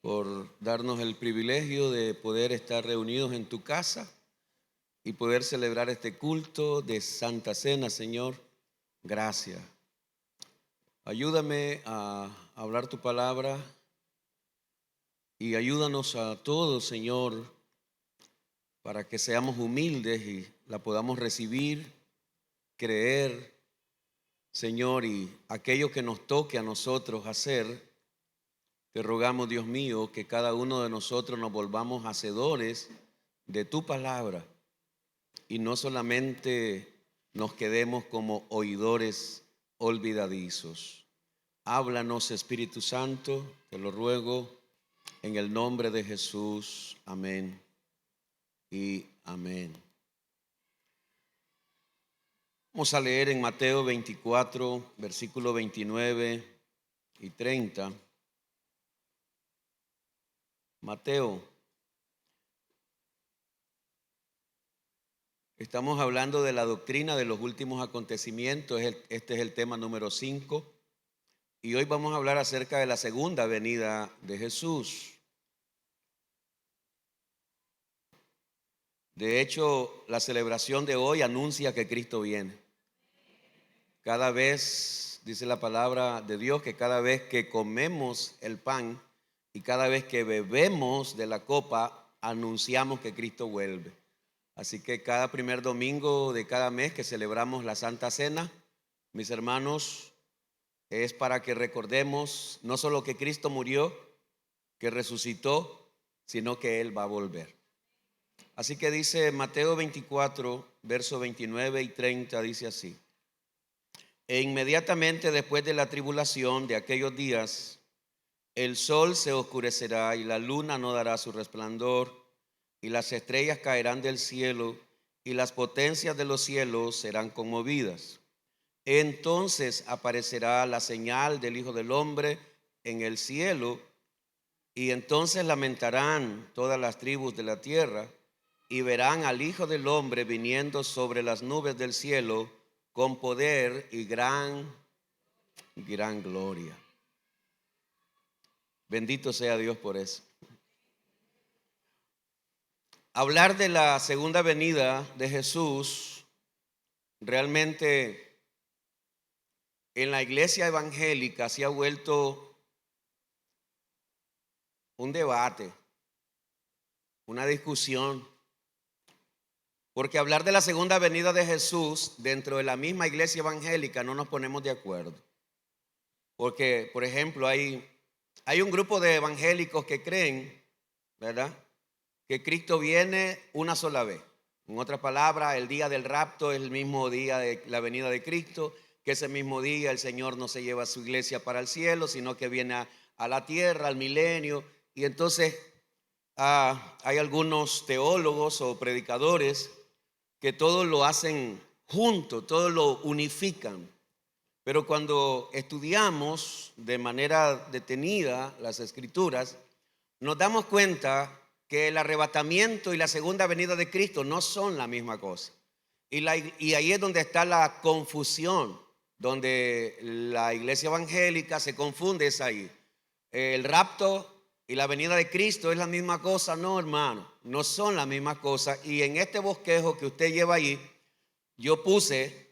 por darnos el privilegio de poder estar reunidos en tu casa y poder celebrar este culto de Santa Cena, Señor. Gracias. Ayúdame a hablar tu palabra y ayúdanos a todos, Señor, para que seamos humildes y la podamos recibir, creer, Señor, y aquello que nos toque a nosotros hacer, te rogamos, Dios mío, que cada uno de nosotros nos volvamos hacedores de tu palabra y no solamente nos quedemos como oidores olvidadizos. Háblanos, Espíritu Santo, te lo ruego en el nombre de Jesús. Amén y amén. Vamos a leer en Mateo 24, versículo 29 y 30. Mateo, estamos hablando de la doctrina de los últimos acontecimientos. Este es el tema número 5. Y hoy vamos a hablar acerca de la segunda venida de Jesús. De hecho, la celebración de hoy anuncia que Cristo viene. Cada vez, dice la palabra de Dios, que cada vez que comemos el pan y cada vez que bebemos de la copa, anunciamos que Cristo vuelve. Así que cada primer domingo de cada mes que celebramos la Santa Cena, mis hermanos, es para que recordemos no solo que Cristo murió, que resucitó, sino que Él va a volver. Así que dice Mateo 24, versos 29 y 30, dice así: E inmediatamente después de la tribulación de aquellos días, el sol se oscurecerá y la luna no dará su resplandor, y las estrellas caerán del cielo, y las potencias de los cielos serán conmovidas. Entonces aparecerá la señal del Hijo del Hombre en el cielo, y entonces lamentarán todas las tribus de la tierra, y verán al Hijo del Hombre viniendo sobre las nubes del cielo con poder y gran gloria. Bendito sea Dios por eso. Hablar de la segunda venida de Jesús realmente en la iglesia evangélica se ha vuelto un debate, una discusión, porque hablar de la segunda venida de Jesús dentro de la misma iglesia evangélica no nos ponemos de acuerdo. Porque, por ejemplo, hay un grupo de evangélicos que creen, ¿verdad?, que Cristo viene una sola vez. En otras palabras, el día del rapto es el mismo día de la venida de Cristo, que ese mismo día el Señor no se lleva a su iglesia para el cielo, sino que viene a la tierra, al milenio. Y entonces hay algunos teólogos o predicadores que todo lo hacen junto, todo lo unifican. Pero cuando estudiamos de manera detenida las Escrituras, nos damos cuenta que el arrebatamiento y la segunda venida de Cristo no son la misma cosa. Y ahí es donde está la confusión, donde la iglesia evangélica se confunde, es ahí. El rapto y la venida de Cristo es la misma cosa. No, hermano, no son la misma cosa. Y en este bosquejo que usted lleva ahí, yo puse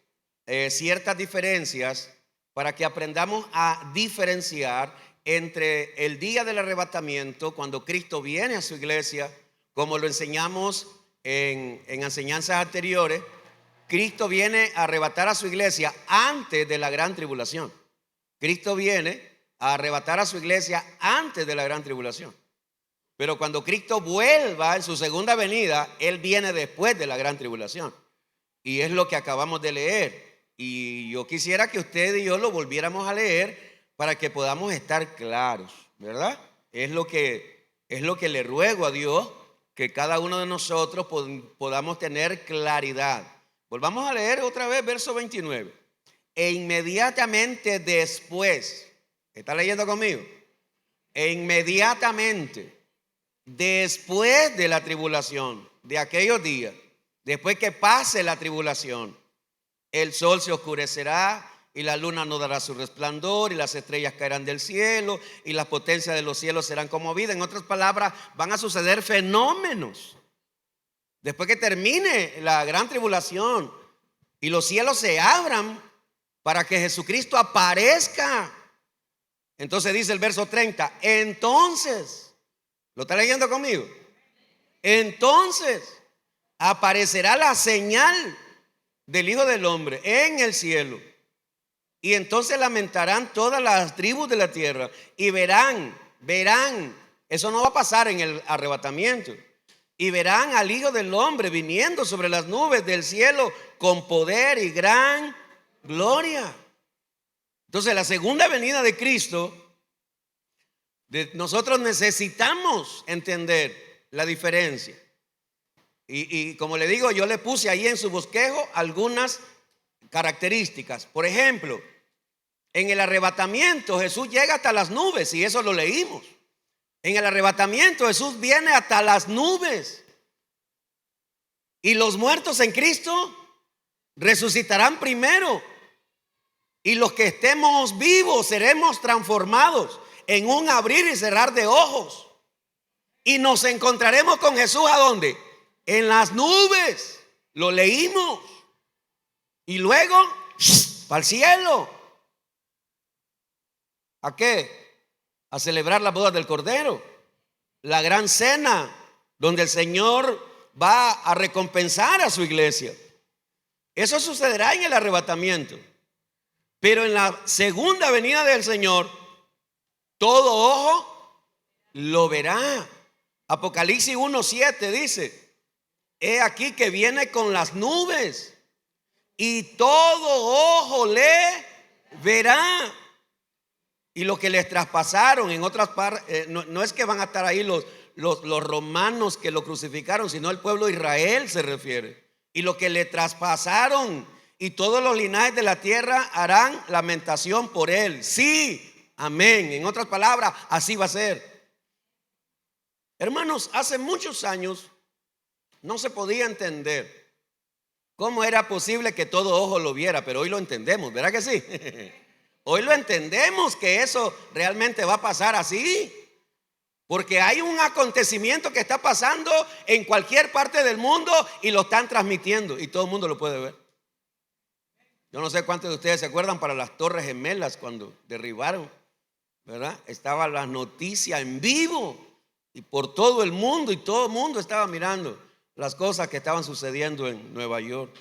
ciertas diferencias para que aprendamos a diferenciar entre el día del arrebatamiento, cuando Cristo viene a su iglesia, como lo enseñamos en enseñanzas anteriores. Cristo viene a arrebatar a su iglesia antes de la gran tribulación. Cristo viene a arrebatar a su iglesia antes de la gran tribulación. Pero cuando Cristo vuelva en su segunda venida, Él viene después de la gran tribulación. Y es lo que acabamos de leer. Y yo quisiera que usted y yo lo volviéramos a leer para que podamos estar claros, ¿verdad? Es lo que le ruego a Dios, que cada uno de nosotros podamos tener claridad. Volvamos a leer otra vez verso 29. E inmediatamente después, ¿está leyendo conmigo? E inmediatamente después de la tribulación, de aquellos días, después que pase la tribulación, el sol se oscurecerá y la luna no dará su resplandor, y las estrellas caerán del cielo, y las potencias de los cielos serán conmovidas. En otras palabras, van a suceder fenómenos. Después que termine la gran tribulación y los cielos se abran para que Jesucristo aparezca. Entonces dice el verso 30, entonces, ¿lo está leyendo conmigo? Entonces aparecerá la señal del Hijo del Hombre en el cielo. Y entonces lamentarán todas las tribus de la tierra y verán, eso no va a pasar en el arrebatamiento. Y verán al Hijo del Hombre viniendo sobre las nubes del cielo con poder y gran gloria. Entonces la segunda venida de Cristo, nosotros necesitamos entender la diferencia. Y como le digo, yo le puse ahí en su bosquejo algunas características. Por ejemplo, en el arrebatamiento Jesús llega hasta las nubes, y eso lo leímos. En el arrebatamiento Jesús viene hasta las nubes. Y los muertos en Cristo resucitarán primero. Y los que estemos vivos seremos transformados en un abrir y cerrar de ojos. Y nos encontraremos con Jesús, ¿a dónde? En las nubes. Lo leímos. Y luego, para el cielo. ¿A qué? A celebrar la boda del Cordero, la gran cena, donde el Señor va a recompensar a su iglesia. Eso sucederá en el arrebatamiento. Pero en la segunda venida del Señor, todo ojo lo verá. Apocalipsis 1:7 dice: he aquí que viene con las nubes, y todo ojo le verá. Y lo que les traspasaron en otras partes, no es que van a estar ahí los romanos que lo crucificaron, sino el pueblo de Israel se refiere. Y lo que le traspasaron, y todos los linajes de la tierra harán lamentación por él. Sí, amén. En otras palabras, así va a ser. Hermanos, hace muchos años no se podía entender cómo era posible que todo ojo lo viera, pero hoy lo entendemos, ¿verdad que sí? Hoy lo entendemos, que eso realmente va a pasar así. Porque hay un acontecimiento que está pasando en cualquier parte del mundo y lo están transmitiendo y todo el mundo lo puede ver. Yo no sé cuántos de ustedes se acuerdan para las Torres Gemelas cuando derribaron, ¿verdad? Estaba la noticia en vivo y por todo el mundo, y todo el mundo estaba mirando las cosas que estaban sucediendo en Nueva York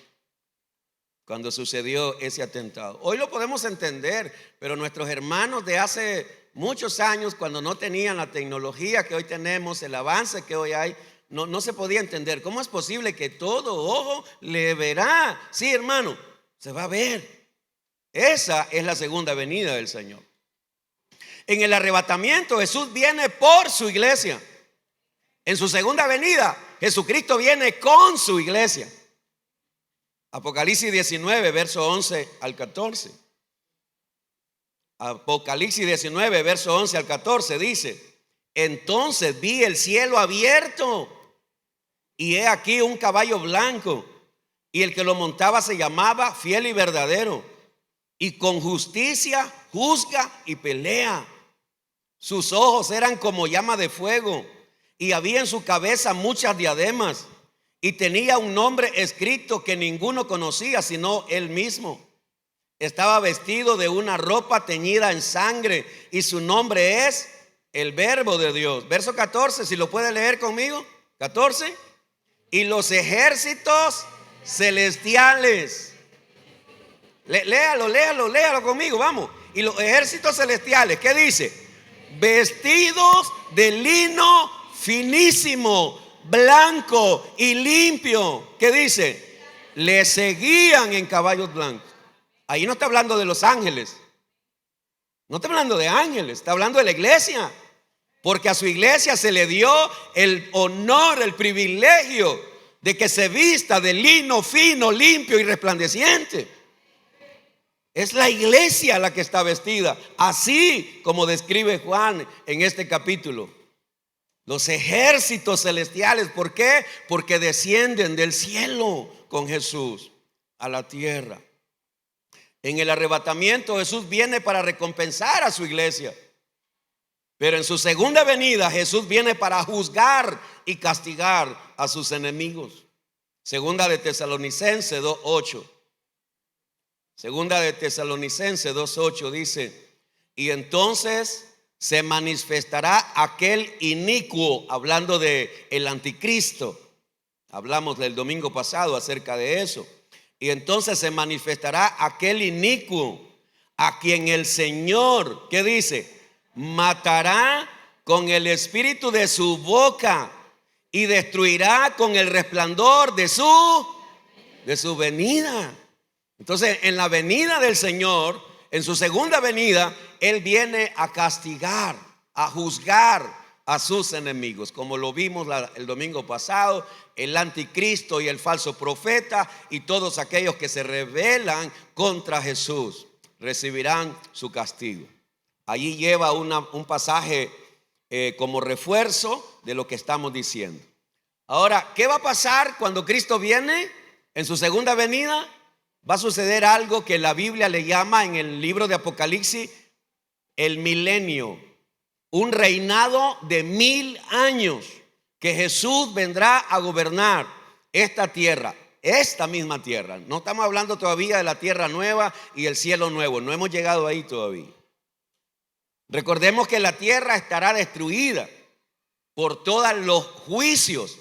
cuando sucedió ese atentado. Hoy lo podemos entender, pero nuestros hermanos de hace muchos años, cuando no tenían la tecnología que hoy tenemos, el avance que hoy hay, no se podía entender. ¿Cómo es posible que todo ojo le verá? Sí, hermano, se va a ver. Esa es la segunda venida del Señor. En el arrebatamiento Jesús viene por su iglesia. En su segunda venida Jesucristo viene con su iglesia. Apocalipsis 19, verso 11 al 14. Apocalipsis 19, verso 11 al 14 dice: entonces vi el cielo abierto, y he aquí un caballo blanco, y el que lo montaba se llamaba Fiel y Verdadero, y con justicia juzga y pelea. Sus ojos eran como llama de fuego, y había en su cabeza muchas diademas, y tenía un nombre escrito que ninguno conocía sino él mismo. Estaba vestido de una ropa teñida en sangre, y su nombre es el Verbo de Dios. Verso 14, si lo puede leer conmigo. 14. Y los ejércitos celestiales. Léalo conmigo, vamos. Y los ejércitos celestiales, ¿qué dice? Vestidos de lino finísimo, blanco y limpio. ¿Qué dice? Le seguían en caballos blancos. Ahí no está hablando de los ángeles, no está hablando de ángeles, está hablando de la iglesia. Porque a su iglesia se le dio el honor, el privilegio de que se vista de lino fino, limpio y resplandeciente. Es la iglesia la que está vestida, así como describe Juan en este capítulo. Los ejércitos celestiales, ¿por qué? Porque descienden del cielo con Jesús a la tierra. En el arrebatamiento Jesús viene para recompensar a su iglesia. Pero en su segunda venida Jesús viene para juzgar y castigar a sus enemigos. Segunda de Tesalonicenses 2:8. Segunda de Tesalonicenses 2:8 dice: y entonces se manifestará aquel inicuo, hablando de el anticristo. Hablamos del domingo pasado acerca de eso. Y entonces se manifestará aquel inicuo a quien el Señor, ¿qué dice? Matará con el espíritu de su boca y destruirá con el resplandor de su venida. Entonces, en la venida del Señor, en su segunda venida, Él viene a castigar, a juzgar a sus enemigos, como lo vimos el domingo pasado. El anticristo y el falso profeta y todos aquellos que se rebelan contra Jesús recibirán su castigo. Allí lleva un pasaje como refuerzo de lo que estamos diciendo. Ahora, ¿qué va a pasar cuando Cristo viene en su segunda venida? Va a suceder algo que la Biblia le llama en el libro de Apocalipsis el milenio, un reinado de 1000 años, que Jesús vendrá a gobernar esta tierra, esta misma tierra. No estamos hablando todavía de la tierra nueva y el cielo nuevo, no hemos llegado ahí todavía. Recordemos que la tierra estará destruida por todos los juicios,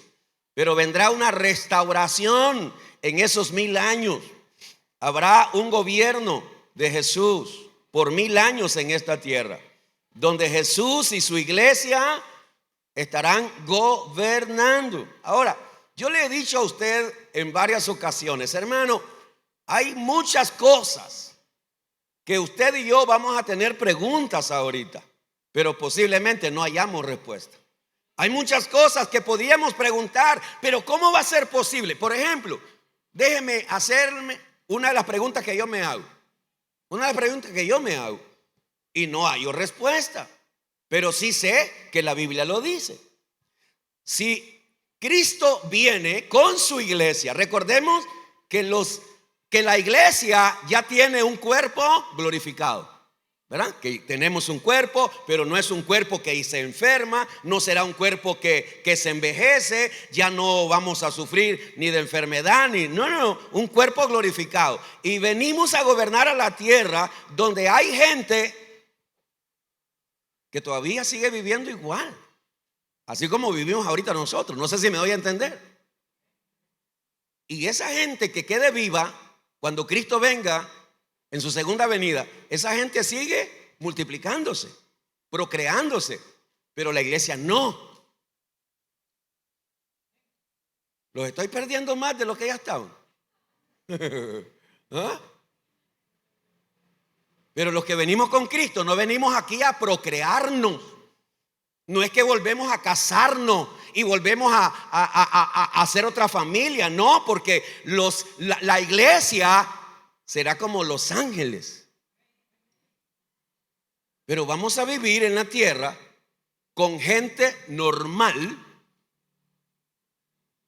pero vendrá una restauración en esos 1000 años. Habrá un gobierno de Jesús por 1000 años en esta tierra, donde Jesús y su iglesia estarán gobernando. Ahora, yo le he dicho a usted en varias ocasiones, hermano, hay muchas cosas que usted y yo vamos a tener preguntas ahorita, pero posiblemente no hayamos respuesta. Hay muchas cosas que podríamos preguntar, pero ¿cómo va a ser posible? Por ejemplo, déjeme hacerme una de las preguntas que yo me hago. Una de las preguntas que yo me hago y no hay respuesta, pero sí sé que la Biblia lo dice. Si Cristo viene con su iglesia, recordemos que la iglesia ya tiene un cuerpo glorificado, ¿verdad? Que tenemos un cuerpo, pero no es un cuerpo que se enferma, no será un cuerpo que se envejece, ya no vamos a sufrir ni de enfermedad, no, un cuerpo glorificado. Y venimos a gobernar a la tierra donde hay gente que todavía sigue viviendo igual, así como vivimos ahorita nosotros. No sé si me doy a entender. Y esa gente que quede viva cuando Cristo venga en su segunda venida, esa gente sigue multiplicándose, procreándose, pero la iglesia no. Los estoy perdiendo más de lo que ya estaban. ¿Ah? Pero los que venimos con Cristo no venimos aquí a procrearnos. No es que volvemos a casarnos y volvemos a hacer otra familia. No, porque la iglesia será como los ángeles. Pero vamos a vivir en la tierra con gente normal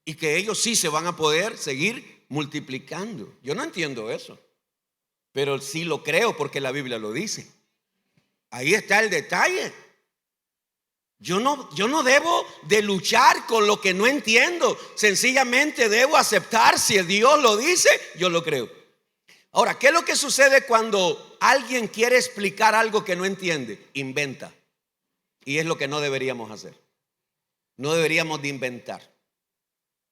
y que ellos sí se van a poder seguir multiplicando. Yo no entiendo eso, pero sí lo creo porque la Biblia lo dice. Ahí está el detalle. Yo no debo de luchar con lo que no entiendo. Sencillamente debo aceptar. Si Dios lo dice, yo lo creo. Ahora, ¿qué es lo que sucede cuando alguien quiere explicar algo que no entiende? Inventa. Y es lo que no deberíamos hacer. No deberíamos de inventar.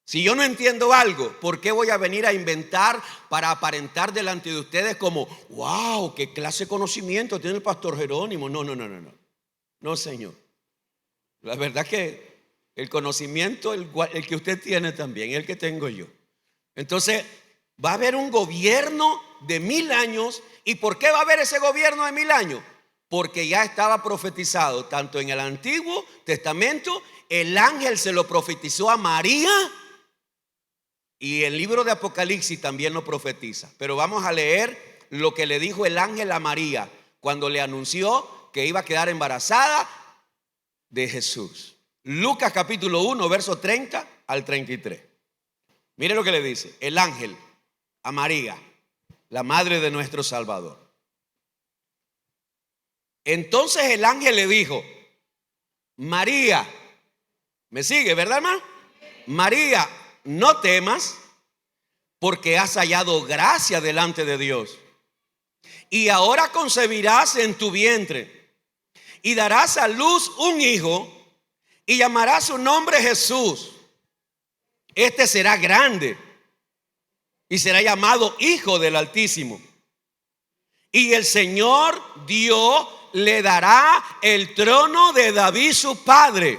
Si yo no entiendo algo, ¿por qué voy a venir a inventar para aparentar delante de ustedes como, wow, qué clase de conocimiento tiene el pastor Jerónimo? No. No, Señor. La verdad que el conocimiento, el que usted tiene también, el que tengo yo. Entonces, va a haber un gobierno de 1000 años. ¿Y por qué va a haber ese gobierno de 1000 años? Porque ya estaba profetizado, tanto en el Antiguo Testamento, el ángel se lo profetizó a María, y el libro de Apocalipsis también lo profetiza. Pero vamos a leer lo que le dijo el ángel a María cuando le anunció que iba a quedar embarazada de Jesús. Lucas capítulo 1, verso 30 al 33. Mire lo que le dice el ángel a María. la madre de nuestro Salvador. Entonces el ángel le dijo: María, ¿me sigue, verdad, hermano? María, no temas, porque has hallado gracia delante de Dios. Y ahora concebirás en tu vientre y darás a luz un hijo y llamarás su nombre Jesús. Este será grande y será llamado Hijo del Altísimo. Y el Señor Dios le dará el trono de David su padre,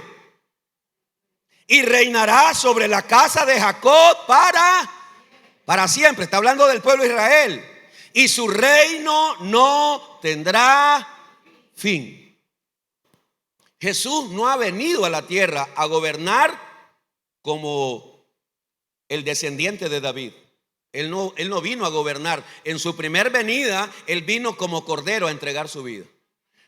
y reinará sobre la casa de Jacob para siempre. Está hablando del pueblo de Israel. Y su reino no tendrá fin. Jesús no ha venido a la tierra a gobernar como el descendiente de David. Él no vino a gobernar. En su primer venida, Él vino como cordero a entregar su vida.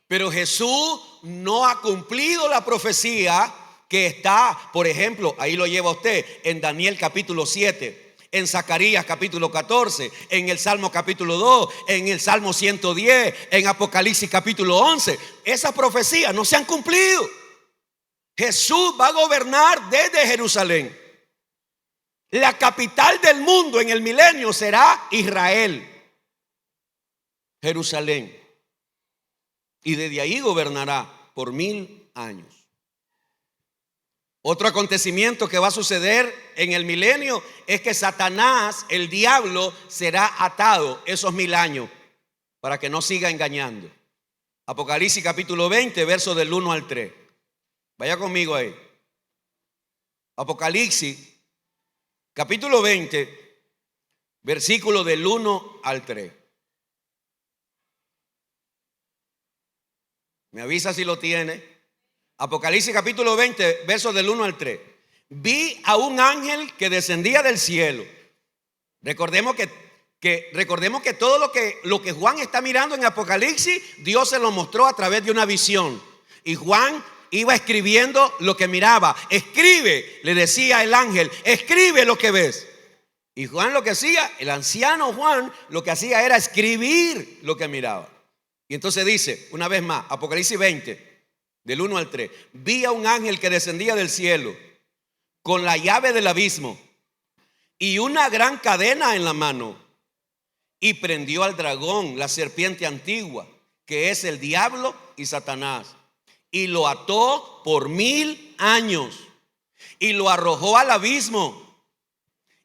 Pero Jesús no ha cumplido la profecía que está, por ejemplo, ahí lo lleva usted, en Daniel capítulo 7. En Zacarías capítulo 14, en el Salmo capítulo 2, en el Salmo 110, en Apocalipsis capítulo 11. Esas profecías no se han cumplido. Jesús va a gobernar desde Jerusalén. La capital del mundo en el milenio será Israel, Jerusalén. Y desde ahí gobernará por 1000 años. Otro acontecimiento que va a suceder en el milenio es que Satanás, el diablo, será atado esos 1000 años para que no siga engañando. Apocalipsis capítulo 20, versos del 1 al 3. Vaya conmigo ahí. Apocalipsis capítulo 20, versículo del 1 al 3. Me avisa si lo tiene. Apocalipsis capítulo 20, versos del 1 al 3. Vi a un ángel que descendía del cielo. Recordemos que todo lo que Juan está mirando en Apocalipsis, Dios se lo mostró a través de una visión. Y Juan iba escribiendo lo que miraba. Escribe, le decía el ángel, escribe lo que ves. Y Juan lo que hacía, el anciano Juan, lo que hacía era escribir lo que miraba. Y entonces dice, una vez más, Apocalipsis 20, del 1 al 3. Vi a un ángel que descendía del cielo con la llave del abismo y una gran cadena en la mano, y prendió al dragón, la serpiente antigua, que es el diablo y Satanás, y lo ató por 1000 años y lo arrojó al abismo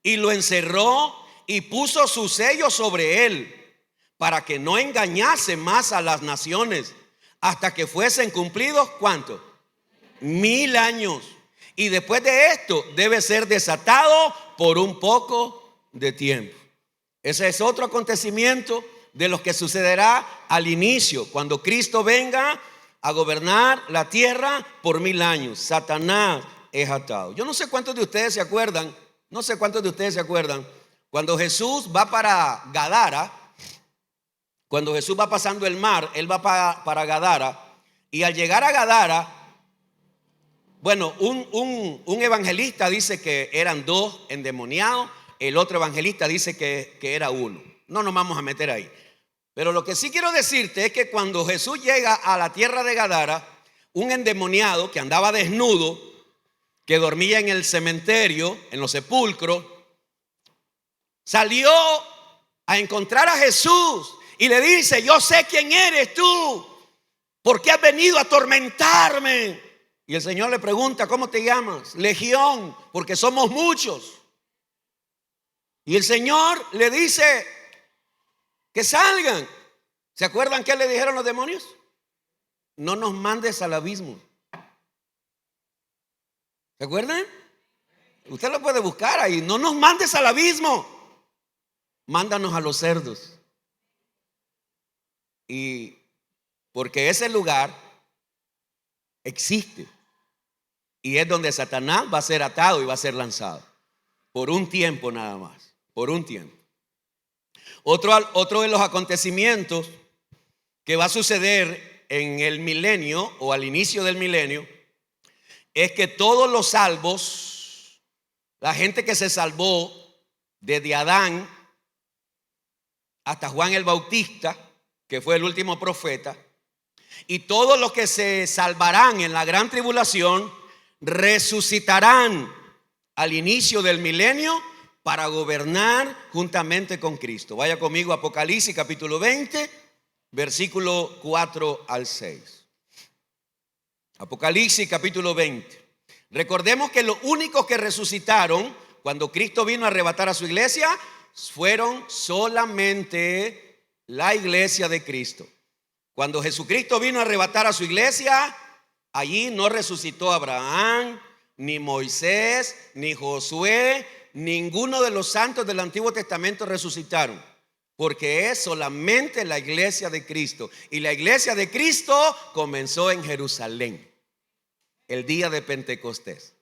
y lo encerró y puso su sello sobre él, para que no engañase más a las naciones, hasta que fuesen cumplidos, ¿cuánto? 1000 años. Y después de esto debe ser desatado por un poco de tiempo. Ese es otro acontecimiento de los que sucederá al inicio, cuando Cristo venga a gobernar la tierra por 1000 años. Satanás es atado. Yo no sé cuántos de ustedes se acuerdan, cuando Jesús va para Gadara. Cuando Jesús va pasando el mar, Él va para Gadara. Y al llegar a Gadara, bueno, un evangelista dice que eran 2 endemoniados. El otro evangelista dice que era 1. No nos vamos a meter ahí. Pero lo que sí quiero decirte es que cuando Jesús llega a la tierra de Gadara, un endemoniado que andaba desnudo, que dormía en el cementerio, en los sepulcros, salió a encontrar a Jesús. Y le dice, yo sé quién eres tú, ¿por qué has venido a atormentarme? Y el Señor le pregunta, ¿cómo te llamas? Legión, porque somos muchos. Y el Señor le dice que salgan. ¿Se acuerdan qué le dijeron los demonios? No nos mandes al abismo. ¿Se acuerdan? Usted lo puede buscar ahí. No nos mandes al abismo, mándanos a los cerdos. Y porque ese lugar existe y es donde Satanás va a ser atado y va a ser lanzado por un tiempo nada más, por un tiempo. Otro de los acontecimientos que va a suceder en el milenio o al inicio del milenio es que todos los salvos, la gente que se salvó desde Adán hasta Juan el Bautista, que fue el último profeta, y todos los que se salvarán en la gran tribulación resucitarán al inicio del milenio para gobernar juntamente con Cristo. Vaya conmigo a Apocalipsis capítulo 20, versículo 4 al 6. Apocalipsis capítulo 20. Recordemos que los únicos que resucitaron cuando Cristo vino a arrebatar a su iglesia fueron solamente la iglesia de Cristo. Cuando Jesucristo vino a arrebatar a su iglesia, allí no resucitó Abraham, ni Moisés, ni Josué, ninguno de los santos del Antiguo Testamento resucitaron, porque es solamente la iglesia de Cristo. Y la iglesia de Cristo comenzó en Jerusalén, el día de Pentecostés.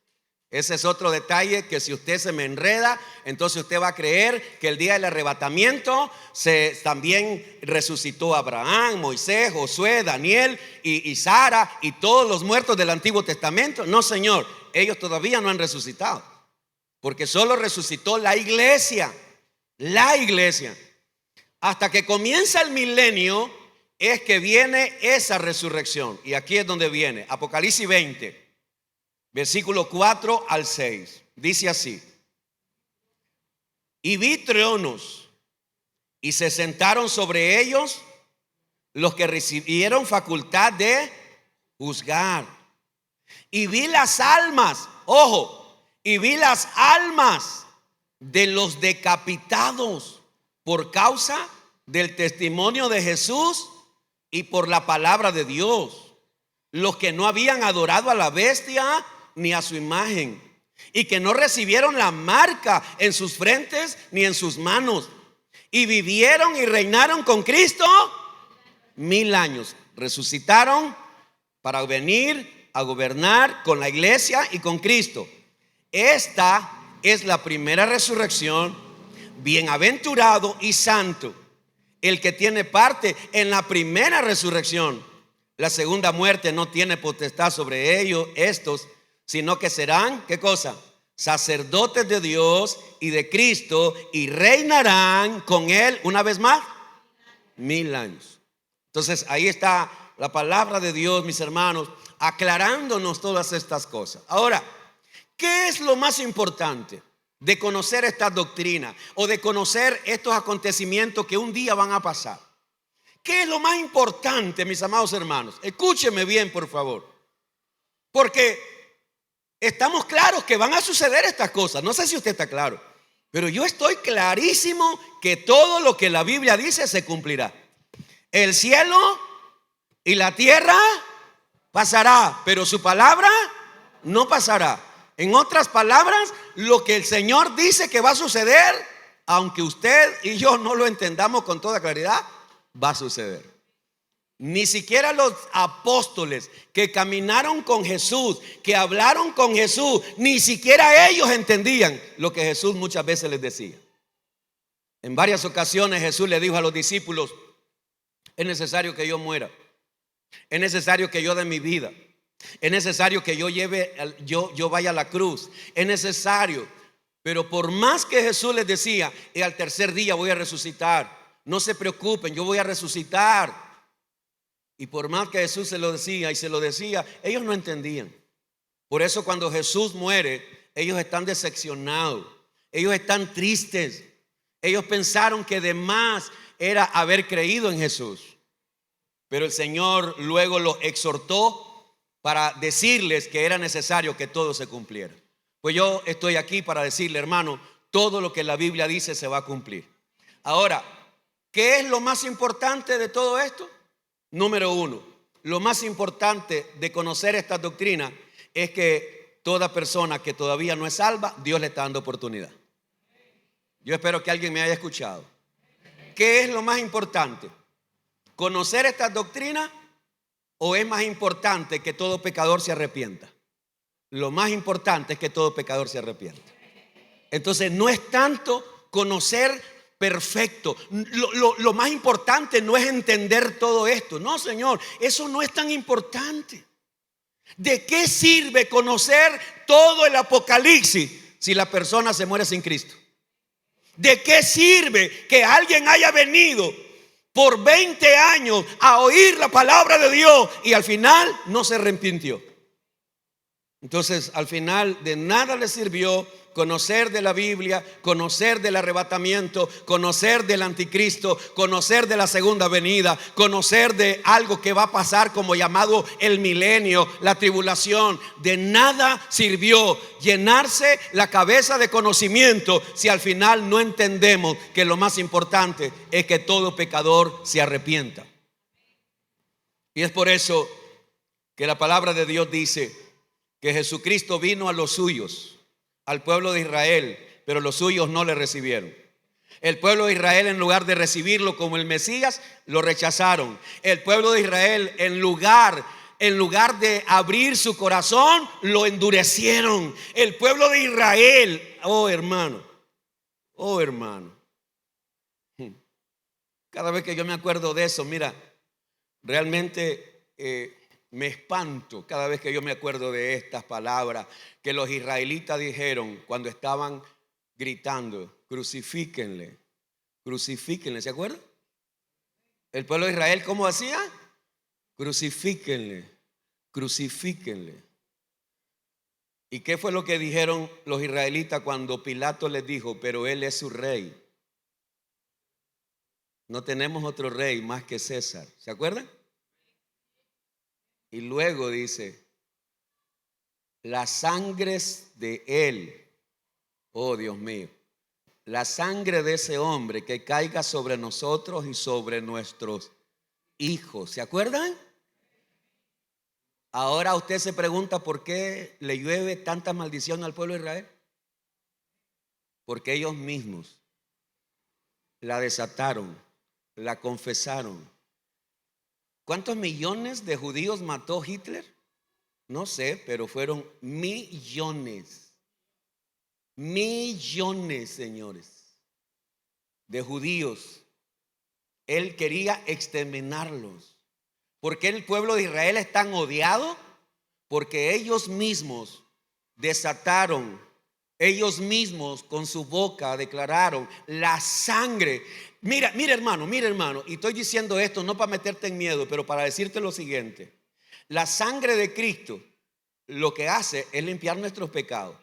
Ese es otro detalle que si usted se me enreda, entonces usted va a creer que el día del arrebatamiento también resucitó Abraham, Moisés, Josué, Daniel y Sara y todos los muertos del Antiguo Testamento. No, señor, ellos todavía no han resucitado, porque solo resucitó la iglesia. La iglesia. Hasta que comienza el milenio es que viene esa resurrección. Y aquí es donde viene Apocalipsis 20, versículo 4 al 6. Dice así: y vi tronos, y se sentaron sobre ellos los que recibieron facultad de juzgar. Y vi las almas, ojo, y vi las almas de los decapitados por causa del testimonio de Jesús y por la palabra de Dios, los que no habían adorado a la bestia ni a su imagen, y que no recibieron la marca en sus frentes ni en sus manos, y vivieron y reinaron con Cristo 1000 años. Resucitaron para venir a gobernar con la iglesia y con Cristo. Esta es la primera resurrección. Bienaventurado y santo el que tiene parte en la primera resurrección. La segunda muerte no tiene potestad sobre ellos, estos, sino que serán, ¿qué cosa? Sacerdotes de Dios y de Cristo, y reinarán con él, una vez más, 1000 años. Entonces ahí está la palabra de Dios, mis hermanos, aclarándonos todas estas cosas. Ahora, ¿qué es lo más importante de conocer esta doctrina o de conocer estos acontecimientos que un día van a pasar? ¿Qué es lo más importante, mis amados hermanos? Escúcheme bien, por favor, porque estamos claros que van a suceder estas cosas. No sé si usted está claro, pero yo estoy clarísimo que todo lo que la Biblia dice se cumplirá. El cielo y la tierra pasará, pero su palabra no pasará. En otras palabras, lo que el Señor dice que va a suceder, aunque usted y yo no lo entendamos con toda claridad, va a suceder. Ni siquiera los apóstoles que caminaron con Jesús, que hablaron con Jesús, ni siquiera ellos entendían lo que Jesús muchas veces les decía. En varias ocasiones Jesús le dijo a los discípulos: es necesario que yo muera, es necesario que yo dé mi vida, es necesario que yo vaya a la cruz, es necesario. Pero por más que Jesús les decía: y al tercer día voy a resucitar, no se preocupen, yo voy a resucitar. Y por más que Jesús se lo decía y se lo decía, ellos no entendían. Por eso cuando Jesús muere, ellos están decepcionados, ellos están tristes. Ellos pensaron que de más era haber creído en Jesús. Pero el Señor luego los exhortó para decirles que era necesario que todo se cumpliera. Pues yo estoy aquí para decirle, hermano, todo lo que la Biblia dice se va a cumplir. Ahora, ¿qué es lo más importante de todo esto? Número uno, lo más importante de conocer esta doctrina es que toda persona que todavía no es salva, Dios le está dando oportunidad. Yo espero que alguien me haya escuchado. ¿Qué es lo más importante? ¿Conocer esta doctrina o es más importante que todo pecador se arrepienta? Lo más importante es que todo pecador se arrepienta. Entonces no es tanto conocer perfecto. Lo más importante no es entender todo esto. No, Señor, eso no es tan importante. ¿De qué sirve conocer todo el Apocalipsis si la persona se muere sin Cristo? ¿De qué sirve que alguien haya venido por 20 años a oír la palabra de Dios y al final no se arrepintió? Entonces, al final de nada le sirvió conocer de la Biblia, conocer del arrebatamiento, conocer del anticristo, conocer de la segunda venida, conocer de algo que va a pasar como llamado el milenio, la tribulación. De nada sirvió llenarse la cabeza de conocimiento si al final no entendemos que lo más importante es que todo pecador se arrepienta. Y es por eso que la palabra de Dios dice que Jesucristo vino a los suyos, al pueblo de Israel, pero los suyos no le recibieron. El pueblo de Israel, en lugar de recibirlo como el Mesías, lo rechazaron. El pueblo de Israel, en lugar de abrir su corazón, lo endurecieron. El pueblo de Israel, oh hermano, cada vez que yo me acuerdo de eso, mira, realmente me espanto cada vez que yo me acuerdo de estas palabras que los israelitas dijeron cuando estaban gritando: crucifíquenle, crucifíquenle. ¿Se acuerdan? El pueblo de Israel, ¿cómo hacía? Crucifíquenle, crucifíquenle. ¿Y qué fue lo que dijeron los israelitas cuando Pilato les dijo: pero él es su rey? No tenemos otro rey más que César. ¿Se acuerdan? Y luego dice: las sangres de él, oh Dios mío, la sangre de ese hombre que caiga sobre nosotros y sobre nuestros hijos. ¿Se acuerdan? Ahora usted se pregunta por qué le llueve tanta maldición al pueblo de Israel. Porque ellos mismos la desataron, la confesaron. ¿Cuántos millones de judíos mató Hitler? No sé, pero fueron millones. Millones, señores, de judíos. Él quería exterminarlos. ¿Por qué el pueblo de Israel es tan odiado? Porque ellos mismos desataron, ellos mismos con su boca declararon la sangre. Mira hermano, y estoy diciendo esto no para meterte en miedo, pero para decirte lo siguiente: la sangre de Cristo lo que hace es limpiar nuestros pecados,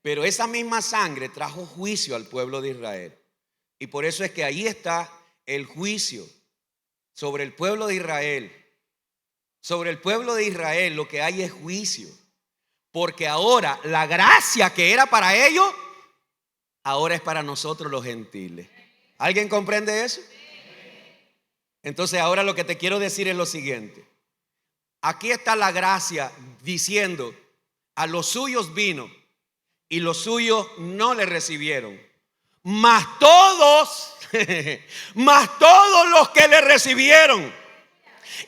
pero esa misma sangre trajo juicio al pueblo de Israel. Y por eso es que ahí está el juicio sobre el pueblo de Israel. Sobre el pueblo de Israel lo que hay es juicio, porque ahora la gracia que era para ellos, ahora es para nosotros los gentiles. ¿Alguien comprende eso? Entonces ahora lo que te quiero decir es lo siguiente: aquí está la gracia diciendo: a los suyos vino y los suyos no le recibieron, mas todos los que le recibieron,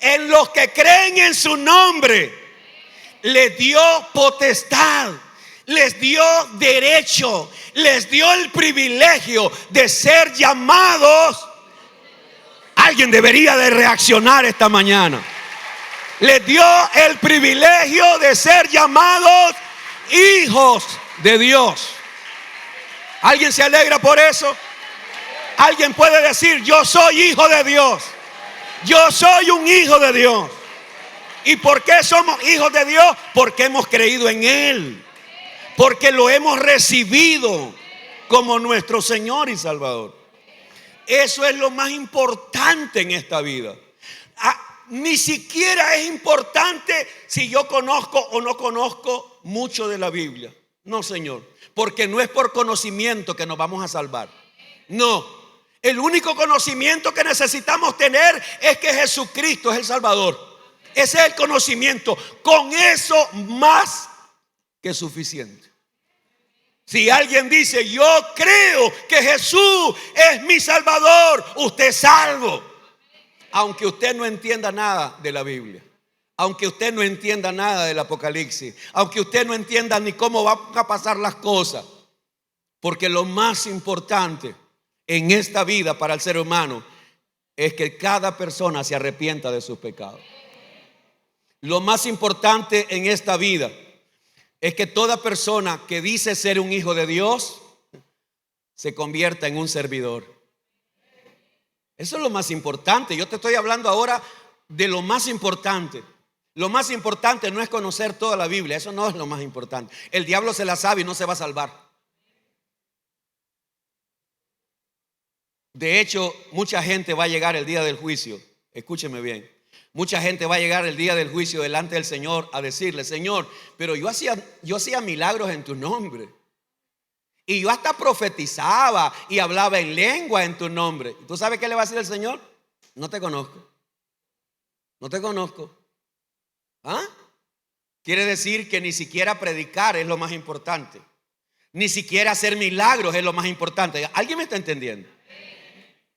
en los que creen en su nombre, les dio potestad, les dio derecho, les dio el privilegio de ser llamados. Alguien debería de reaccionar esta mañana. Les dio el privilegio de ser llamados hijos de Dios. ¿Alguien se alegra por eso? Alguien puede decir: yo soy hijo de Dios. Yo soy un hijo de Dios. ¿Y por qué somos hijos de Dios? Porque hemos creído en Él, porque lo hemos recibido como nuestro Señor y Salvador. Eso es lo más importante en esta vida. Ni siquiera es importante si yo conozco o no conozco mucho de la Biblia. No, Señor, porque no es por conocimiento que nos vamos a salvar. No. El único conocimiento que necesitamos tener es que Jesucristo es el Salvador. Ese es el conocimiento. Con eso más que suficiente. Si alguien dice: yo creo que Jesús es mi Salvador, usted es salvo. Aunque usted no entienda nada de la Biblia, aunque usted no entienda nada del Apocalipsis, aunque usted no entienda ni cómo van a pasar las cosas. Porque lo más importante en esta vida para el ser humano es que cada persona se arrepienta de sus pecados. Lo más importante en esta vida es que toda persona que dice ser un hijo de Dios se convierta en un servidor. Eso es lo más importante. Yo te estoy hablando ahora de lo más importante. Lo más importante no es conocer toda la Biblia. Eso no es lo más importante. El diablo se la sabe y no se va a salvar. De hecho, mucha gente va a llegar el día del juicio. Escúcheme bien. Mucha gente va a llegar el día del juicio delante del Señor a decirle: Señor, pero yo hacía milagros en tu nombre. Y yo hasta profetizaba y hablaba en lengua en tu nombre. ¿Tú sabes qué le va a decir el Señor? No te conozco. No te conozco. ¿Ah? Quiere decir que ni siquiera predicar es lo más importante. Ni siquiera hacer milagros es lo más importante. ¿Alguien me está entendiendo?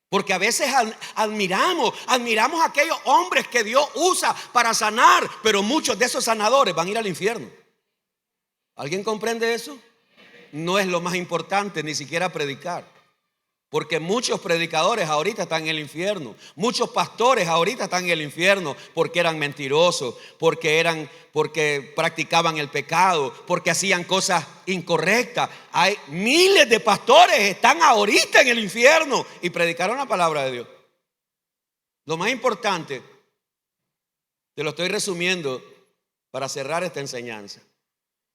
Porque a veces admiramos a aquellos hombres que Dios usa para sanar, pero muchos de esos sanadores van a ir al infierno. ¿Alguien comprende eso? No es lo más importante ni siquiera predicar. Porque muchos predicadores ahorita están en el infierno. Muchos pastores ahorita están en el infierno porque eran mentirosos, porque practicaban el pecado, porque hacían cosas incorrectas. Hay miles de pastores que están ahorita en el infierno y predicaron la palabra de Dios. Lo más importante, te lo estoy resumiendo para cerrar esta enseñanza.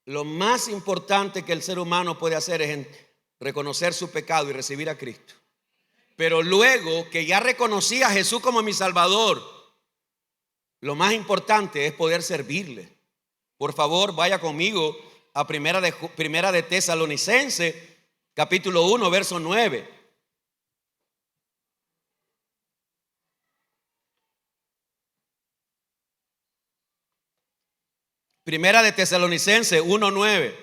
Lo más importante que el ser humano puede hacer es reconocer su pecado y recibir a Cristo. Pero luego que ya reconocí a Jesús como mi Salvador, lo más importante es poder servirle. Por favor, vaya conmigo a Primera de Tesalonicenses, capítulo 1, verso 9. Primera de Tesalonicenses 1:9.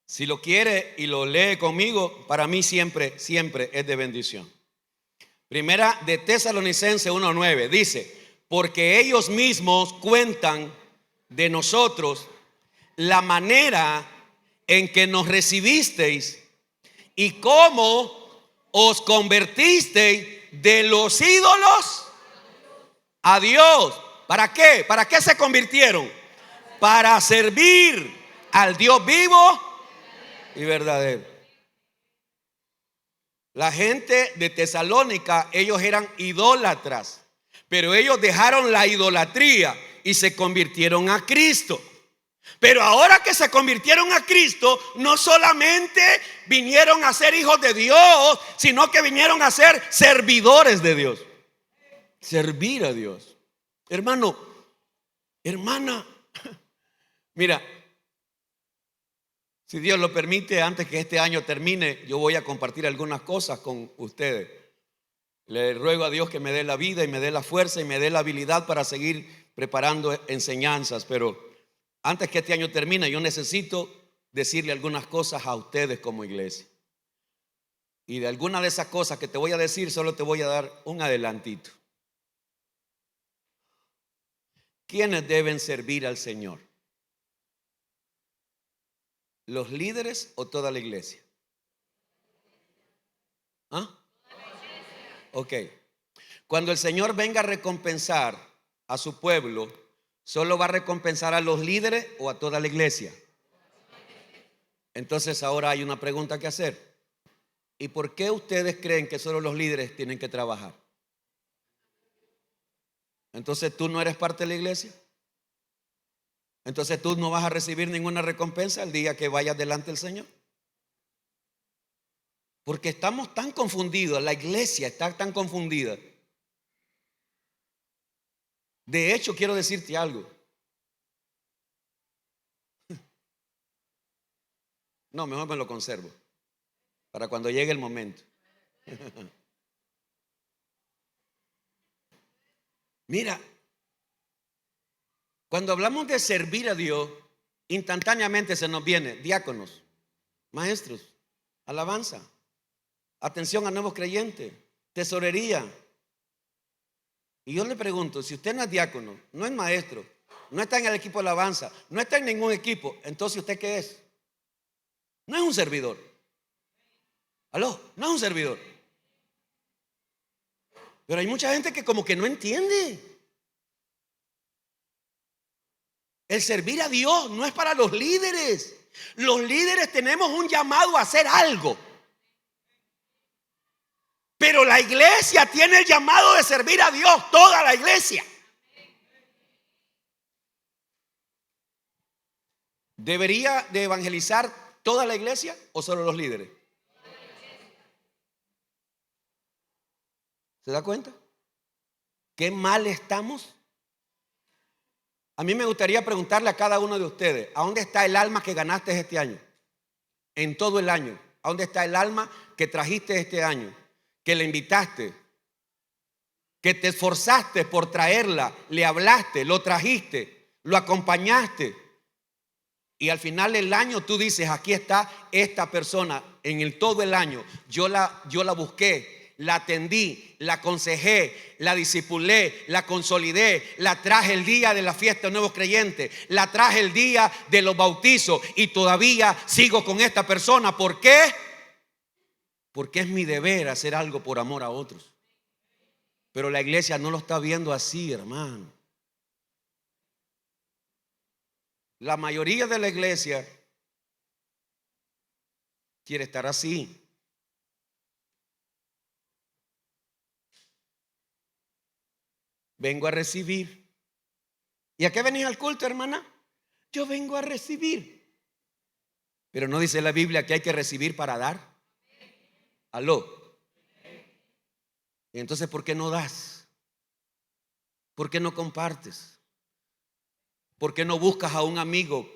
Si lo quiere y lo lee conmigo, para mí siempre es de bendición. Primera de Tesalonicenses 1:9 dice: porque ellos mismos cuentan de nosotros la manera en que nos recibisteis y cómo os convertisteis de los ídolos a Dios. ¿Para qué? ¿Para qué se convirtieron? Para servir al Dios vivo y verdadero. La gente de Tesalónica, ellos eran idólatras, pero ellos dejaron la idolatría y se convirtieron a Cristo. Pero ahora que se convirtieron a Cristo, no solamente vinieron a ser hijos de Dios, sino que vinieron a ser servidores de Dios. Servir a Dios. Hermano, hermana, mira, si Dios lo permite, antes que este año termine, yo voy a compartir algunas cosas con ustedes. Le ruego a Dios que me dé la vida y me dé la fuerza y me dé la habilidad para seguir preparando enseñanzas. Pero antes que este año termine, yo necesito decirle algunas cosas a ustedes como iglesia. Y de alguna de esas cosas que te voy a decir, solo te voy a dar un adelantito. ¿Quiénes deben servir al Señor? ¿Los líderes o toda la iglesia? ¿Ah? Ok. Cuando el Señor venga a recompensar a su pueblo, ¿solo va a recompensar a los líderes o a toda la iglesia? Entonces ahora hay una pregunta que hacer. ¿Y por qué ustedes creen que solo los líderes tienen que trabajar? Entonces tú no eres parte de la iglesia. Entonces tú no vas a recibir ninguna recompensa el día que vayas delante del Señor. Porque estamos tan confundidos, la iglesia está tan confundida. De hecho, quiero decirte algo. No, mejor me lo conservo para cuando llegue el momento. Mira, cuando hablamos de servir a Dios, instantáneamente se nos viene diáconos, maestros, alabanza, atención a nuevos creyentes, tesorería. Y yo le pregunto, si usted no es diácono, no es maestro, no está en el equipo de alabanza, no está en ningún equipo, entonces ¿usted qué es? No es un servidor. ¿Aló? No es un servidor. Pero hay mucha gente que como que no entiende. El servir a Dios no es para los líderes. Los líderes tenemos un llamado a hacer algo. Pero la iglesia tiene el llamado de servir a Dios, toda la iglesia. ¿Debería de evangelizar toda la iglesia o solo los líderes? ¿Se da cuenta? ¿Qué mal estamos? A mí me gustaría preguntarle a cada uno de ustedes, ¿a dónde está el alma que ganaste este año? En todo el año. ¿A dónde está el alma que trajiste este año? Que le invitaste, que te esforzaste por traerla, le hablaste, lo trajiste, lo acompañaste. Y al final del año tú dices, aquí está esta persona. Todo el año yo la busqué, la atendí, la aconsejé, la discipulé, la consolidé, la traje el día de la fiesta de nuevos creyentes, la traje el día de los bautizos y todavía sigo con esta persona. ¿Por qué? Porque es mi deber hacer algo por amor a otros. Pero la iglesia no lo está viendo así, hermano. La mayoría de la iglesia quiere estar así. Vengo a recibir. ¿Y a qué venís al culto, hermana? Yo vengo a recibir. Pero no dice la Biblia que hay que recibir para dar. Aló. Y entonces, ¿por qué no das? ¿Por qué no compartes? ¿Por qué no buscas a un amigo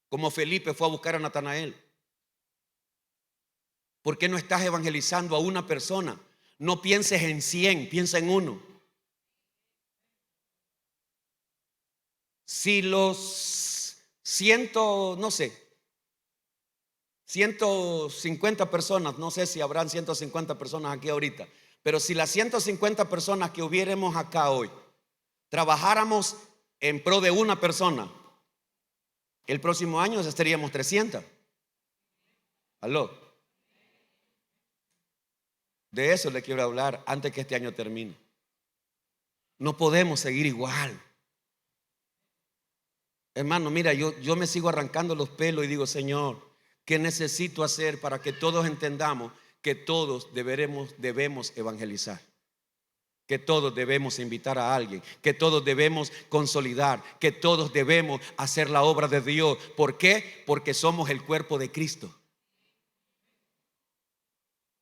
como Felipe fue a buscar a Natanael? ¿Por qué no estás evangelizando a una persona? No pienses en 100, piensa en uno. Si los 150 personas, no sé si habrán 150 personas aquí ahorita, pero si las 150 personas que hubiéramos acá hoy trabajáramos en pro de una persona, el próximo año estaríamos 300. Aló. De eso le quiero hablar antes que este año termine. No podemos seguir igual. Hermano, mira, yo me sigo arrancando los pelos y digo, Señor, ¿qué necesito hacer para que todos entendamos que todos debemos evangelizar? Que todos debemos invitar a alguien, que todos debemos consolidar, que todos debemos hacer la obra de Dios. ¿Por qué? Porque somos el cuerpo de Cristo.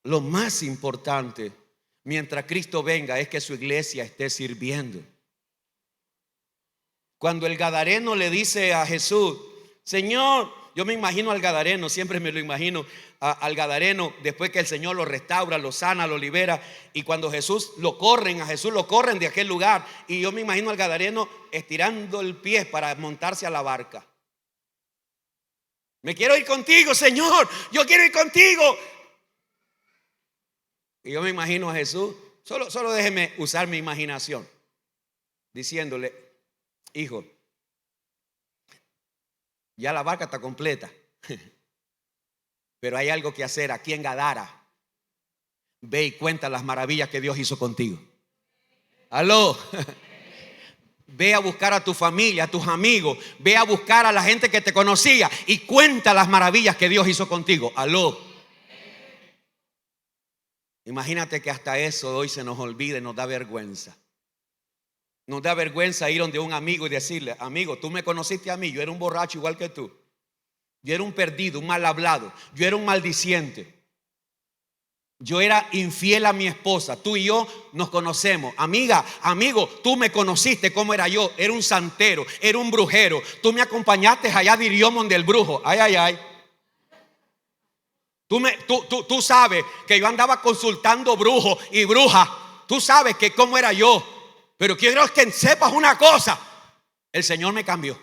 Lo más importante mientras Cristo venga es que su iglesia esté sirviendo. Cuando el gadareno le dice a Jesús, Señor, yo me imagino al gadareno, siempre me lo imagino al gadareno después que el Señor lo restaura, lo sana, lo libera, y cuando a Jesús lo corren de aquel lugar, y yo me imagino al gadareno estirando el pie para montarse a la barca. Me quiero ir contigo, Señor, yo quiero ir contigo. Y yo me imagino a Jesús, solo déjeme usar mi imaginación, diciéndole, hijo, ya la barca está completa, pero hay algo que hacer aquí en Gadara. Ve y cuenta las maravillas que Dios hizo contigo. Aló. Ve a buscar a tu familia, a tus amigos. Ve a buscar a la gente que te conocía y cuenta las maravillas que Dios hizo contigo. Aló. Imagínate que hasta eso hoy se nos olvida y nos da vergüenza. Nos da vergüenza ir donde un amigo y decirle, amigo, tú me conociste a mí, yo era un borracho igual que tú. Yo era un perdido, un mal hablado, yo era un maldiciente. Yo era infiel a mi esposa, tú y yo nos conocemos. Amiga, amigo, tú me conociste cómo era yo, era un santero, era un brujero. Tú me acompañaste allá de Iriomon del brujo, ay, ay, ay. Tú sabes que yo andaba consultando brujos y brujas. Tú sabes que cómo era yo. Pero quiero que sepas una cosa. El Señor me cambió.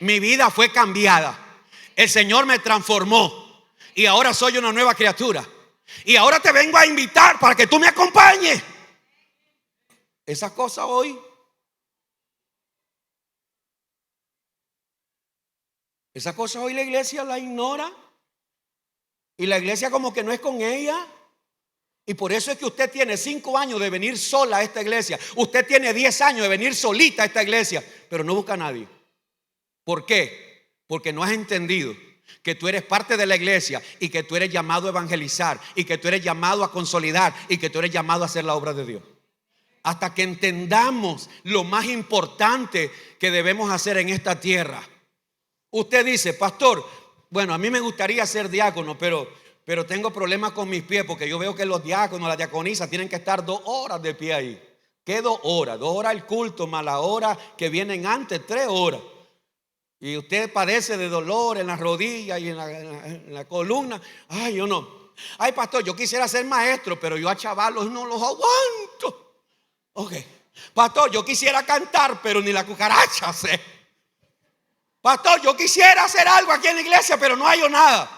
Mi vida fue cambiada. El Señor me transformó. Y ahora soy una nueva criatura. Y ahora te vengo a invitar para que tú me acompañes. Esa cosa hoy. Esa cosa hoy la iglesia la ignora. Y la iglesia como que no es con ella. Y por eso es que usted tiene 5 años de venir sola a esta iglesia. Usted tiene 10 años de venir solita a esta iglesia, pero no busca a nadie. ¿Por qué? Porque no has entendido que tú eres parte de la iglesia y que tú eres llamado a evangelizar y que tú eres llamado a consolidar y que tú eres llamado a hacer la obra de Dios. Hasta que entendamos lo más importante que debemos hacer en esta tierra. Usted dice, pastor, bueno, a mí me gustaría ser diácono, pero tengo problemas con mis pies, porque yo veo que los diáconos, las diaconisas tienen que estar 2 horas de pie ahí. ¿Qué 2 horas? 2 horas el culto más la hora que vienen antes, 3 horas. Y usted padece de dolor en las rodillas y en la columna. Ay, yo no. Ay, pastor, yo quisiera ser maestro, pero yo a chavalos no los aguanto. Ok. Pastor, yo quisiera cantar, pero ni la cucaracha sé. Pastor, yo quisiera hacer algo aquí en la iglesia, pero no hallo nada.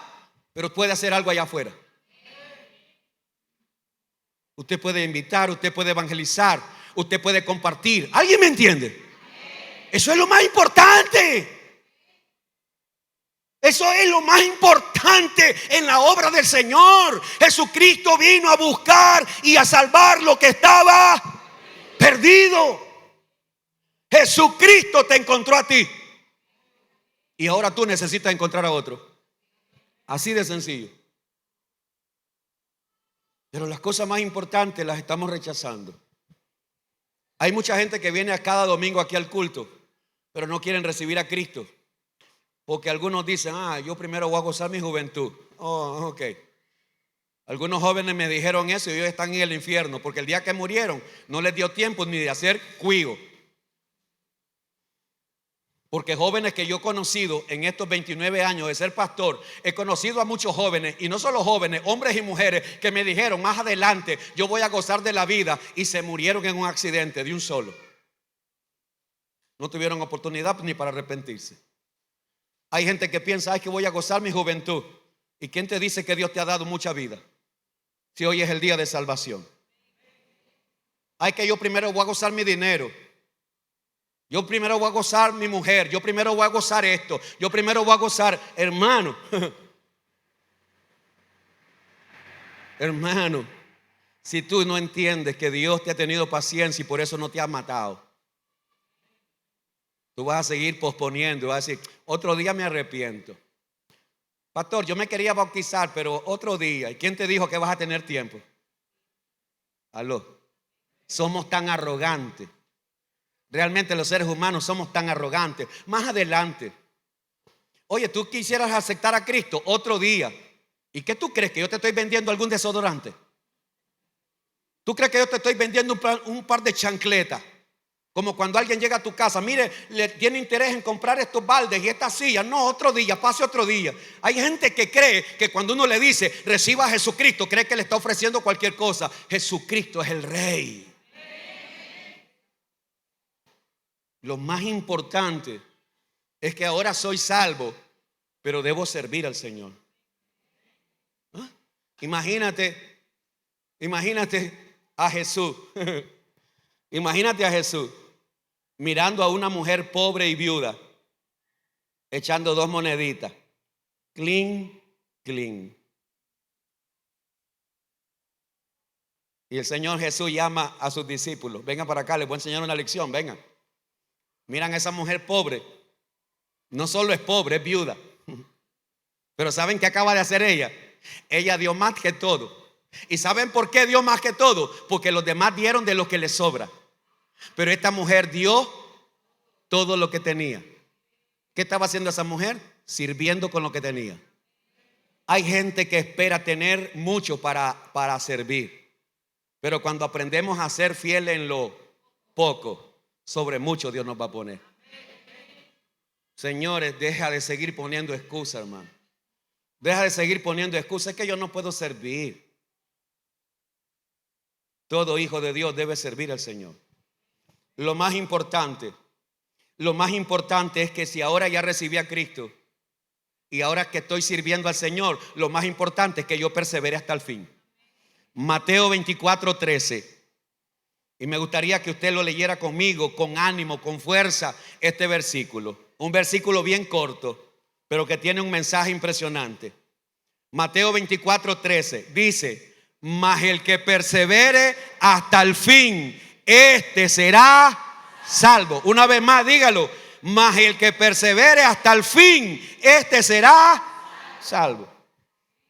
Pero puede hacer algo allá afuera. Usted puede invitar, usted puede evangelizar, usted puede compartir. ¿Alguien me entiende? Eso es lo más importante. Eso es lo más importante en la obra del Señor. Jesucristo vino a buscar y a salvar lo que estaba perdido. Jesucristo te encontró a ti. Y ahora tú necesitas encontrar a otro. Así de sencillo. Pero las cosas más importantes las estamos rechazando. Hay mucha gente que viene a cada domingo aquí al culto, pero no quieren recibir a Cristo. Porque algunos dicen, yo primero voy a gozar mi juventud. Oh, ok. Algunos jóvenes me dijeron eso y ellos están en el infierno, porque el día que murieron no les dio tiempo ni de hacer cuigo. Porque jóvenes que yo he conocido en estos 29 años de ser pastor, he conocido a muchos jóvenes, y no solo jóvenes, hombres y mujeres, que me dijeron, más adelante yo voy a gozar de la vida, y se murieron en un accidente de un solo. No tuvieron oportunidad ni para arrepentirse. Hay gente que piensa, que voy a gozar mi juventud. ¿Y quién te dice que Dios te ha dado mucha vida? Si hoy es el día de salvación. Que yo primero voy a gozar mi dinero. Yo primero voy a gozar mi mujer. Yo primero voy a gozar esto. Yo primero voy a gozar, hermano. Hermano, si tú no entiendes que Dios te ha tenido paciencia y por eso no te ha matado, tú vas a seguir posponiendo, vas a decir, otro día me arrepiento. Pastor, yo me quería bautizar, pero otro día. ¿Y quién te dijo que vas a tener tiempo? Aló. Somos tan arrogantes. Realmente los seres humanos somos tan arrogantes. Más adelante. Oye, ¿tú quisieras aceptar a Cristo? Otro día. ¿Y qué tú crees? ¿Que yo te estoy vendiendo algún desodorante? ¿Tú crees que yo te estoy vendiendo un par de chancletas? Como cuando alguien llega a tu casa, mire, le tiene interés en comprar estos baldes y estas sillas. No, otro día, pase otro día. Hay gente que cree que cuando uno le dice, reciba a Jesucristo, cree que le está ofreciendo cualquier cosa. Jesucristo es el Rey. Lo más importante es que ahora soy salvo, pero debo servir al Señor. Imagínate a Jesús. Imagínate a Jesús mirando a una mujer pobre y viuda, echando 2 moneditas. Clean, clean. Y el Señor Jesús llama a sus discípulos. Vengan para acá, les voy a enseñar una lección, vengan. Miran a esa mujer pobre. No solo es pobre, es viuda. Pero ¿saben qué acaba de hacer ella? Ella dio más que todo. ¿Y saben por qué dio más que todo? Porque los demás dieron de lo que les sobra. Pero esta mujer dio todo lo que tenía. ¿Qué estaba haciendo esa mujer? Sirviendo con lo que tenía. Hay gente que espera tener mucho para servir. Pero cuando aprendemos a ser fieles en lo poco, sobre mucho Dios nos va a poner. Señores, deja de seguir poniendo excusas, hermano. Deja de seguir poniendo excusas. Es que yo no puedo servir. Todo hijo de Dios debe servir al Señor. Lo más importante es que si ahora ya recibí a Cristo y ahora que estoy sirviendo al Señor, lo más importante es que yo persevere hasta el fin. Mateo 24:13. Y me gustaría que usted lo leyera conmigo, con ánimo, con fuerza, este versículo. Un versículo bien corto, pero que tiene un mensaje impresionante. Mateo 24:13 dice: mas el que persevere hasta el fin, este será salvo. Una vez más, dígalo. Mas el que persevere hasta el fin, este será salvo.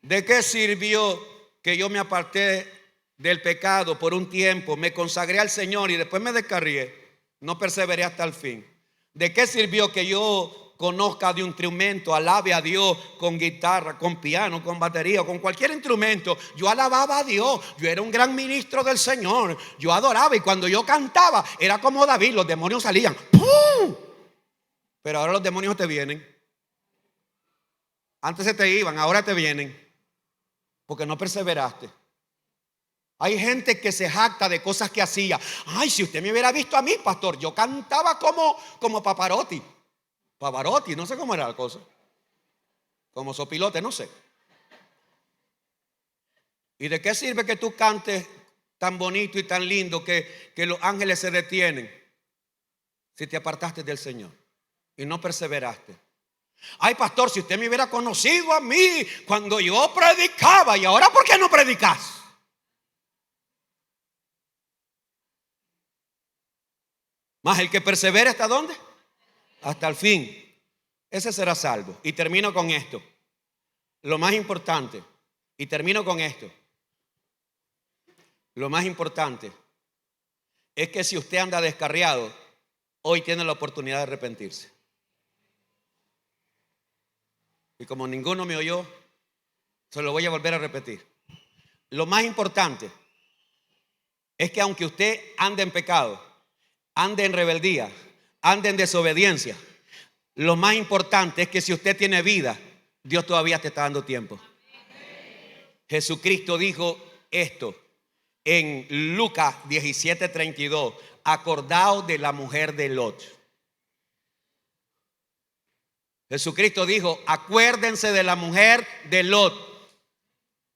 ¿De qué sirvió que yo me aparté del pecado por un tiempo, me consagré al Señor y después me descarrié? No perseveré hasta el fin. ¿De qué sirvió que yo conozca de un instrumento, alabe a Dios con guitarra, con piano, con batería, con cualquier instrumento? Yo alababa a Dios, yo era un gran ministro del Señor, yo adoraba, y cuando yo cantaba era como David, los demonios salían. ¡Pum! Pero ahora los demonios te vienen. Antes se te iban, ahora te vienen, porque no perseveraste. Hay gente que se jacta de cosas que hacía. Ay, si usted me hubiera visto a mí, pastor, yo cantaba como Pavarotti. Pavarotti, no sé cómo era la cosa. Como Sopilote, no sé. ¿Y de qué sirve que tú cantes tan bonito y tan lindo que los ángeles se detienen si te apartaste del Señor y no perseveraste? Ay, pastor, si usted me hubiera conocido a mí cuando yo predicaba, ¿y ahora por qué no predicas? Más el que persevera, ¿hasta dónde? Hasta el fin. Ese será salvo. Y termino con esto. Lo más importante. Y termino con esto. Lo más importante es que si usted anda descarriado, hoy tiene la oportunidad de arrepentirse. Y como ninguno me oyó, se lo voy a volver a repetir. Lo más importante es que aunque usted ande en pecado, ande en rebeldía, ande en desobediencia, lo más importante es que si usted tiene vida, Dios todavía te está dando tiempo. Jesucristo dijo esto en Lucas 17:32: acordaos de la mujer de Lot. Jesucristo dijo: acuérdense de la mujer de Lot.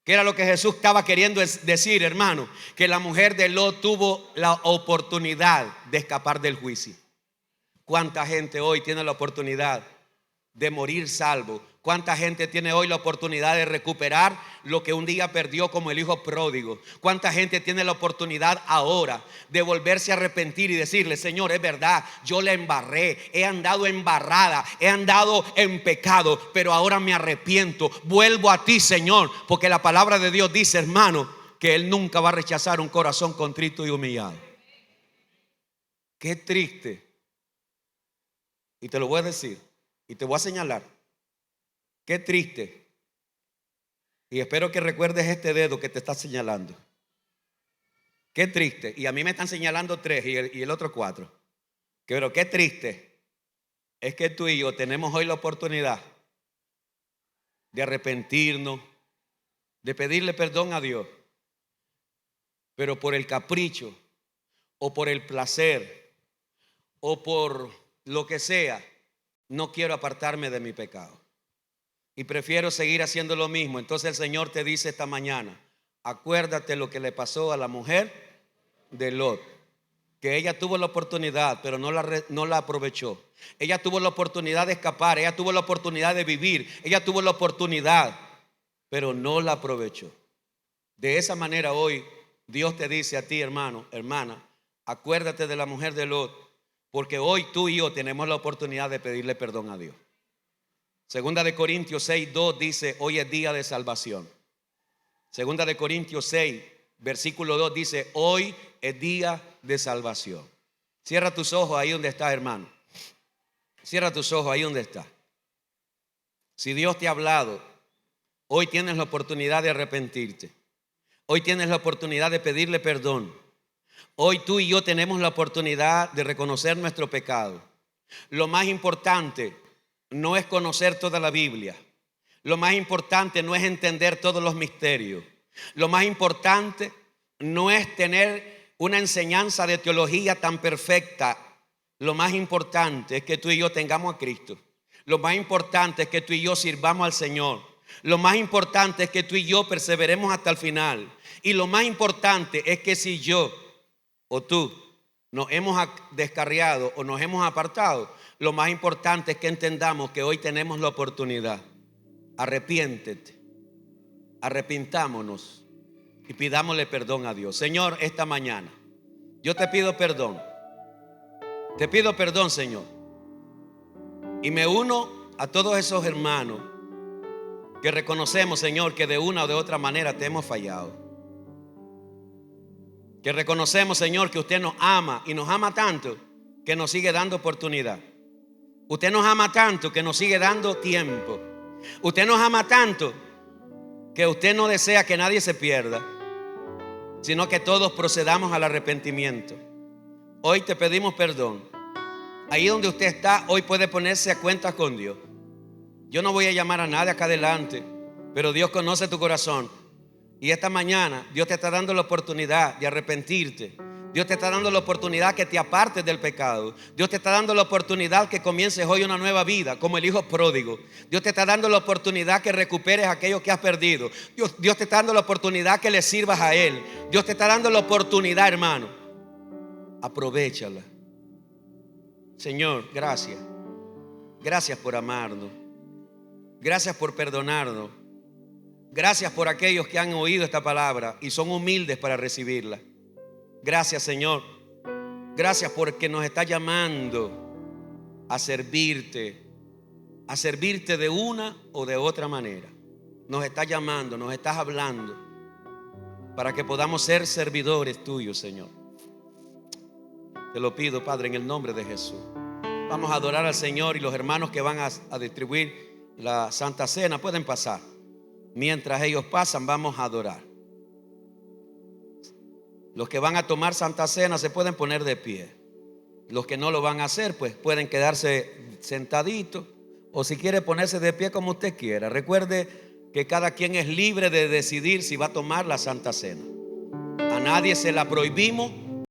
¿Qué era lo que Jesús estaba queriendo decir, hermano? Que la mujer de Lot tuvo la oportunidad de escapar del juicio. ¿Cuánta gente hoy tiene la oportunidad de morir salvo? ¿Cuánta gente tiene hoy la oportunidad de recuperar lo que un día perdió, como el hijo pródigo? ¿Cuánta gente tiene la oportunidad ahora de volverse a arrepentir y decirle: Señor, es verdad, yo la embarré, he andado embarrada, he andado en pecado, pero ahora me arrepiento, vuelvo a ti, Señor? Porque la palabra de Dios dice, hermano, que Él nunca va a rechazar un corazón contrito y humillado. Qué triste. Y te lo voy a decir y te voy a señalar. Qué triste. Y espero que recuerdes este dedo que te está señalando. Qué triste. Y a mí me están señalando 3 y el otro 4. Pero qué triste es que tú y yo tenemos hoy la oportunidad de arrepentirnos, de pedirle perdón a Dios, pero por el capricho o por el placer o por lo que sea, no quiero apartarme de mi pecado y prefiero seguir haciendo lo mismo. Entonces el Señor te dice esta mañana: acuérdate lo que le pasó a la mujer de Lot, que ella tuvo la oportunidad, pero no la aprovechó. Ella tuvo la oportunidad de escapar, ella tuvo la oportunidad de vivir, ella tuvo la oportunidad, pero no la aprovechó. De esa manera hoy Dios te dice a ti, hermano, hermana, acuérdate de la mujer de Lot, porque hoy tú y yo tenemos la oportunidad de pedirle perdón a Dios. Segunda de Corintios 6:2 dice: hoy es día de salvación. Segunda de Corintios 6, versículo 2 dice: hoy es día de salvación. Cierra tus ojos ahí donde estás, hermano. Cierra tus ojos ahí donde estás. Si Dios te ha hablado, hoy tienes la oportunidad de arrepentirte. Hoy tienes la oportunidad de pedirle perdón. Hoy tú y yo tenemos la oportunidad de reconocer nuestro pecado. Lo más importante no es conocer toda la Biblia. Lo más importante no es entender todos los misterios. Lo más importante no es tener una enseñanza de teología tan perfecta. Lo más importante es que tú y yo tengamos a Cristo. Lo más importante es que tú y yo sirvamos al Señor. Lo más importante es que tú y yo perseveremos hasta el final. Y lo más importante es que si yo o tú nos hemos descarriado o nos hemos apartado, lo más importante es que entendamos que hoy tenemos la oportunidad. Arrepiéntete, arrepintámonos y pidámosle perdón a Dios. Señor, esta mañana yo te pido perdón. Te pido perdón, Señor. Y me uno a todos esos hermanos que reconocemos, Señor, que de una o de otra manera te hemos fallado. Que reconocemos, Señor, que usted nos ama y nos ama tanto que nos sigue dando oportunidad. Usted nos ama tanto que nos sigue dando tiempo. Usted nos ama tanto que usted no desea que nadie se pierda, sino que todos procedamos al arrepentimiento. Hoy te pedimos perdón. Ahí donde usted está, hoy puede ponerse a cuentas con Dios. Yo no voy a llamar a nadie acá adelante, pero Dios conoce tu corazón. Y esta mañana Dios te está dando la oportunidad de arrepentirte. Dios te está dando la oportunidad que te apartes del pecado. Dios te está dando la oportunidad que comiences hoy una nueva vida, como el hijo pródigo. Dios te está dando la oportunidad que recuperes aquello que has perdido. Dios te está dando la oportunidad que le sirvas a Él. Dios te está dando la oportunidad, hermano. Aprovéchala. Señor, gracias. Gracias por amarnos. Gracias por perdonarnos. Gracias por aquellos que han oído esta palabra y son humildes para recibirla. Gracias, Señor. Gracias porque nos está llamando a servirte de una o de otra manera. Nos está llamando, nos estás hablando para que podamos ser servidores tuyos, Señor. Te lo pido, Padre, en el nombre de Jesús. Vamos a adorar al Señor, y los hermanos que van a distribuir la Santa Cena pueden pasar. Mientras ellos pasan, vamos a adorar. Los que van a tomar Santa Cena se pueden poner de pie. Los que no lo van a hacer, pues pueden quedarse sentaditos, o si quiere ponerse de pie como usted quiera. Recuerde que cada quien es libre de decidir si va a tomar la Santa Cena. A nadie se la prohibimos,